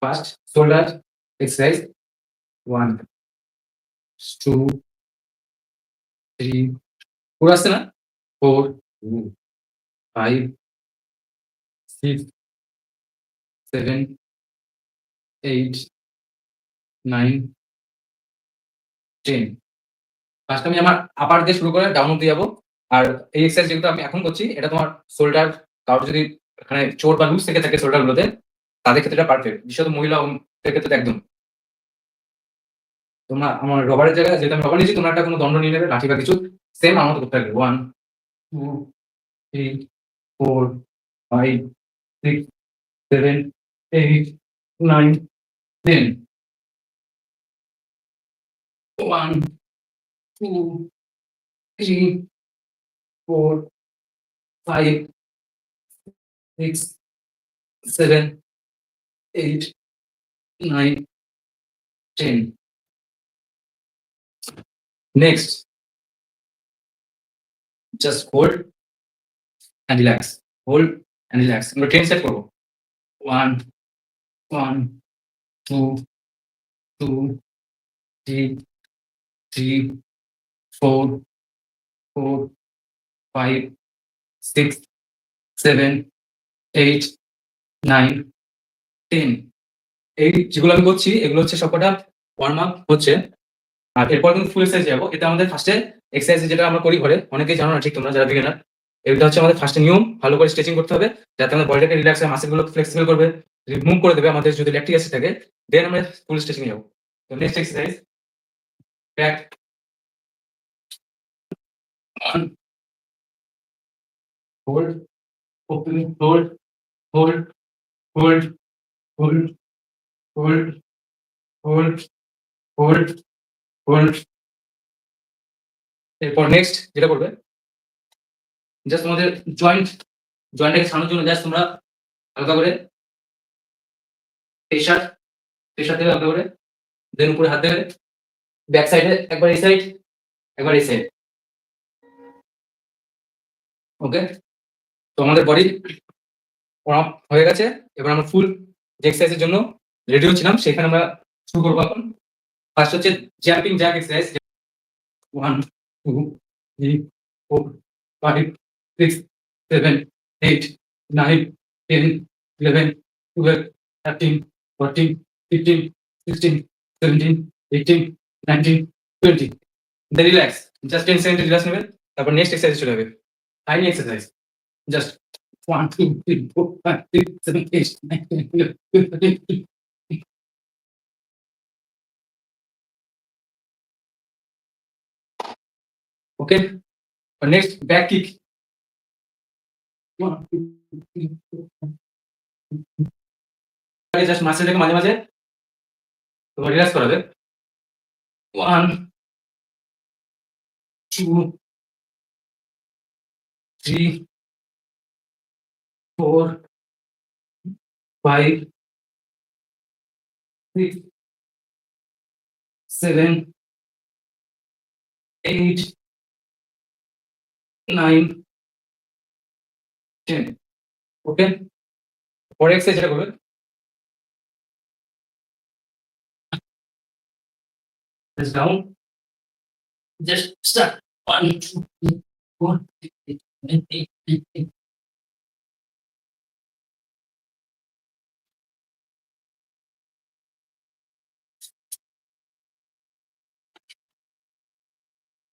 First shoulder exercise. 1, 2, 3. পুরো আসছে না? 4, 5, 6, 7, 8, 9, 10. ফার্স্ট আমি আমার আপার দিয়ে শুরু করে ডাউন অব্দি যাবো। আর এই এক্সারসাইজ যেগুলো আমি এখন করছি এটা তোমার শোল্ডার কারোর যদি এখানে চোট বা লুজ থেকে থাকে শোল্ডার গুলোতে তাদের ক্ষেত্রে এটা পারফেক্ট। বিশেষত মহিলা দের ক্ষেত্রে তো একদম। তোমরা আমার রবারের জায়গায় যেহেতু আমি রবার নিয়েছি তোমরা একটা কোনো দণ্ড নিয়ে নেবে, লাঠি বা কিছু সেম আমার মতো করতে থাকবে। 1, 2, 3, 4, 5, 6, 7, 8, 9, 10. 1, 2, 3, 4, 5, 6, 7, 8, 9, 10. Next, just hold and relax. Hold and relax. আমরা 10 সেট করব। 1, 1, 2, 2, 3, 3, 4, 4, 5, 6, 7, 8, 9, 10. এই যেগুলো আমি করছি এগুলো হচ্ছে সবকটা ওয়ার্ম আপ হচ্ছে। আর এরপর কিন্তু ফুল এক্সারসাইজ যাবো। এটা আমাদের ফার্স্টে এক্সারসাইজ যেটা আমরা করি ঘরে, অনেকেই জানো না ঠিক তোমরা যারা বিগিনার। এটা হচ্ছে আমাদের ফার্স্টে নিয়ম, ভালো করে স্ট্রেচিং করতে হবে যাতে আমাদের বডিটাকে রিল্যাক্স হয়, মাসল গুলোকে ফ্লেক্সিবল করবে, রিমুভ করে দেবে আমাদের যদি ল্যাকটিক অ্যাসিড থাকে। দেন আমরা ফুল স্ট্রেচিং যাবো। তো next exercise back. 1, hold, open, hold, hold, hold, hold, hold, hold, hold, hold. এরপর নেক্সট যেটা করবে জাস্ট তোমাদের জয়েন্টটাকে ছাড়ানোর জন্য জাস্ট তোমরা হালকা করে প্রেসার প্রেসার দেবে হালকা করে, দেন উপরে হাত দেবে, ব্যাক সাইডে একবার এই সাইড, একবার এই সাইড। ওকে, তো আমাদের বডি ওয়ার্ম আপ হয়ে গেছে। এবার আমরা ফুল যে এক্সারসাইজের জন্য রেডি হচ্ছিলাম সেখানে আমরা শুরু করবো এখন। ফার্স্ট হচ্ছে jumping Jack exercise. 1, 2, 3, 4, 5, 6, 7, 8, 9, 10, 11, 12, 13, 14, 15, 16, 17, 18, 19, 20. Then relax. Just 10 seconds relax নেবে। তারপর নেক্সট এক্সারসাইজ চলে যাবে। Tiny exercise. Just 1, 2, 3, 4, 5, 6, 7, 8, 9, 10, 11, 12, 13, 14. Okay. Next back kick. 1, 2, 3, 4. Just মাসেলটাকে মাঝে মাঝে তোমার রিল্যাক্স করাবে। 1, 2, 3, 4, 5, 6, 7, 8, 9, 10. ওকে, পরের এক্সারসাইজ যেটা করবে just down, just start 1, 2, 3, 4, 6, 7, 8, 9, 10.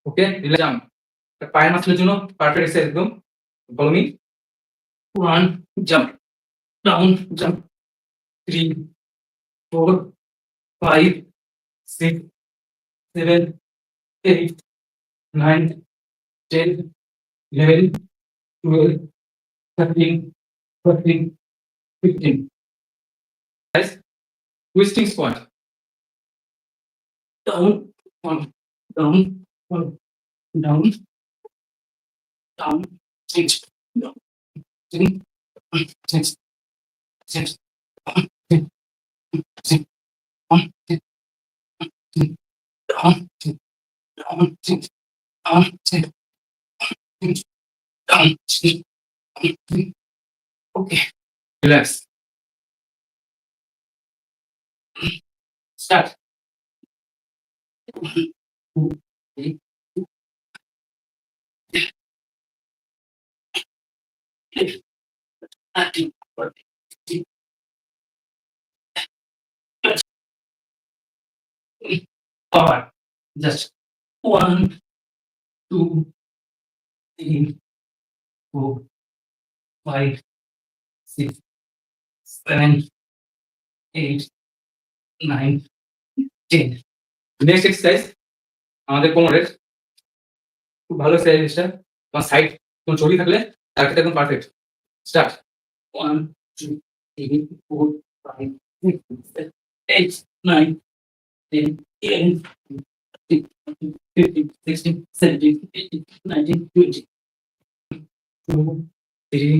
ওকে, জাম্প পায়ের মাসলের জন্য পারফেক্ট এক্সারসাইজ একদম। Follow me. 1, jump, down, jump, 3, 4, 5, 6, 7, 8, 9, 10, 11, 12, 13, 14, 15. Guys, twisting squat. Down, one, down, one, down, down, change, down, change, change, change, down, change, change, down, change, change, down, change, down, change, down, change, change, down, change, down, change. Okay, relax. Start. 2, 3, 13, 14, forward. Just 1, 2, 3, 4, 5, 6, 7, 8, 9, 10. Next exercise আমাদের কোমরের খুব ভালো exercise এটা। তোমার side কোন চর্বি থাকলে তার ক্ষেত্রে একদম perfect. Start. 1, 2, 3, 4, 5, 6, 7, 8, 9, 10, 11, 12, 13, 15, 16, 17, 18, 19, 20. 2, 3,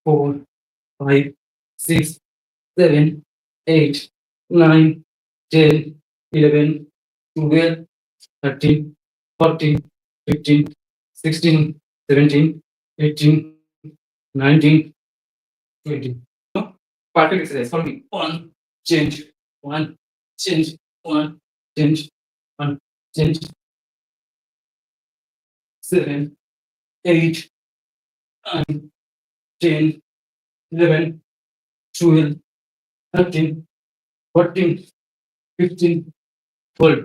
4, 5, 6, 7, 8, 9, 10, 11, 12, 13, 14, 15, 16, 17, 18, 19, 20. Perfect exercise. Follow me. One, change. One, change. One, change. One, change. 7, 8, 9, 10, 11, 12, 13, 14, 15. Hold.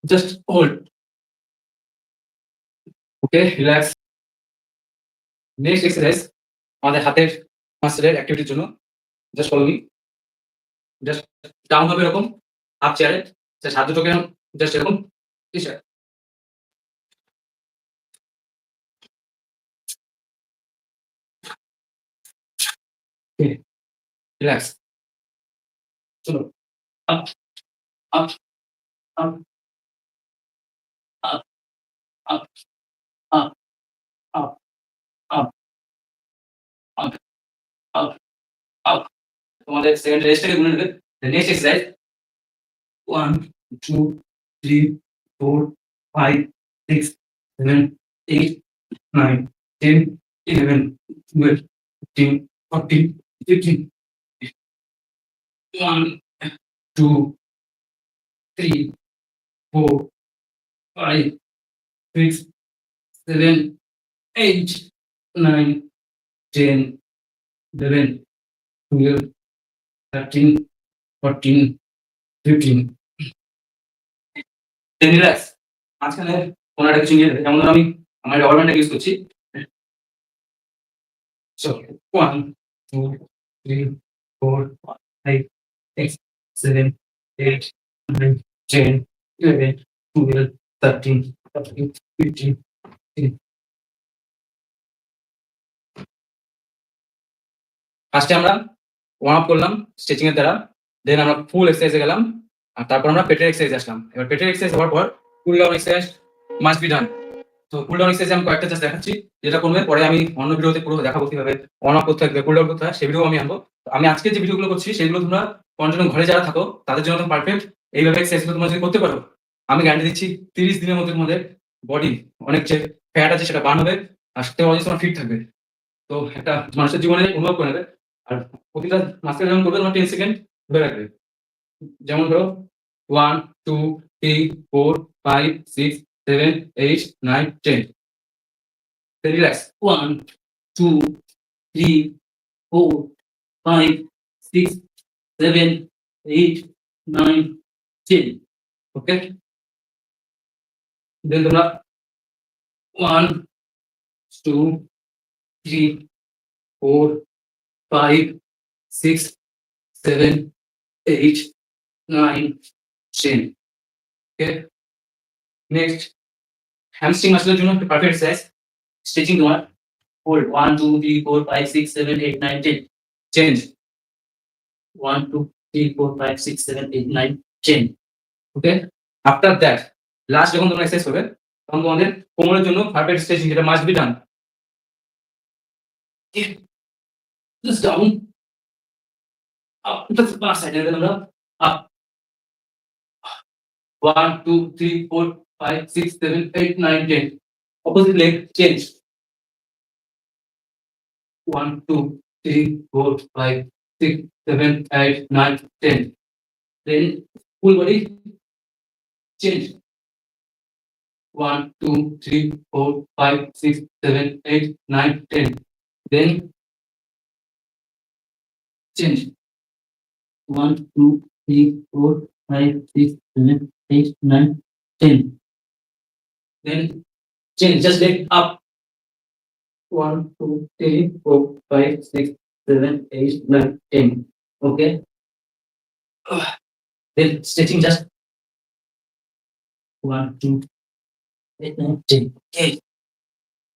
Just hold. Okay, relax. Next exercise আমাদের হাতের মাসেলের অ্যাক্টিভিটির জন্য just follow me. Just down হবে এরকম হাফ চেয়ারে, জাস্ট হাত দুটোকে জাস্ট এরকম ইসে রিল্যাক্স। চলো up up up up up up up up up up up. তোমাদের সেকেন্ড রেস্টটাকে গুনে নেবে। Next exercise 1, 2, 3, 4, 5, 6, 7, 8, 9, 10, 11, 12, 13, 14, 15. 1, 2, 3, 4, 5, 6, 7, 8, 9, 10, 11, 12, 13, 14, 15. রিল্যাক্স। মাঝখানে কোনো একটা কিছু নিয়ে নেবে। যেমন ধরো আমি আমার রাবার ব্যান্ডটা ইউজ করছি। সো 1, 2, 3, 4, 5, 6, 7, 8, 9, 10, 11, 12, 13, 14, 15. ফার্স্টে আমরা ওয়ার্ম আপ করলাম স্ট্রেচিং এর দ্বারা। দেন আমরা ফুল এক্সারসাইজে গেলাম। আর তারপর আমরা পেটের এক্সারসাইজ আসলাম। এবার পেটের এক্সারসাইজ হওয়ার পর cool down exercise must be done. তো কুল ডাউন এক্সারসাইজ আমি কয়েকটা জাস্ট দেখাচ্ছি। যেটা করবে পরে আমি অন্য ভিডিওতে পুরো দেখাবো কিভাবে ওয়ার্ম আপ করতে হবে, কুল ডাউন করতে হয় সেই ভিডিও আমি আনবো। তো আমি আজকে যে ভিডিওগুলো করছি সেগুলো তোমরা কন্টিনিউ ঘরে যারা থাকো তাদের জন্য একদম পারফেক্ট। এইভাবে এক্সারসাইজগুলো তোমরা যদি করতে পারো আমি গ্যারান্টি দিচ্ছি 30 দিনের মধ্যে তোমাদের বডি অনেক যে ফ্যাট আছে সেটা বার্ন হবে আর সাথে অনেক তোমার ফিট থাকবে। তো একটা মানুষের জীবনে অনুভব করে নেবে। আর প্রতিটা মাসকে যখন করবে তোমার 10 সেকেন্ড ধরে রাখবে। যেমন ধরো 1, 2, 3, 4, 5, 6, 7, 8, 9, 10. Then relax. 1, 2, 3, 4, 5, 6, 7, 8, 9, 10. Okay? Then তোমরা 1, 2, 3, 4, 5, 6, 7, 8, 9, 10. Okay? Next, hamstring মাসলের জন্য একটা পারফেক্ট এক্সারসাইজ। স্ট্রেচিং তোমার hold 1, 2, 3, 4, 5, 6, 7, 8, 9, 10. Change 1, 2, 3, 4, 5, 6, 7, 8, 9, 10. Okay? After that, last যখন তোমরা এক্সারসাইজ করবে তখন তোমাদের কোমরের জন্য পারফেক্ট স্ট্রেচিং যেটা must be done. Just down, up, just bar side এর আমরা up 1, 2, 3, 4, 5, 6, 7, 8, 9, 10. Opposite leg change 1, 2, 3, 4, 5, 6, 7, 8, 9, 10. Then full body change. 1, 2, 3, 4, 5, 6, 7, 8, 9, 10. Then change. 1, 2, 3, 4, 5, 6, 7, 8, 9, 10. Then change. Just leg up. 1, 2, 3, 4, 5, 6, 7, 8, 9, 10. Okay. Then stretching just 1, 2, 8, 9, 10. Okay.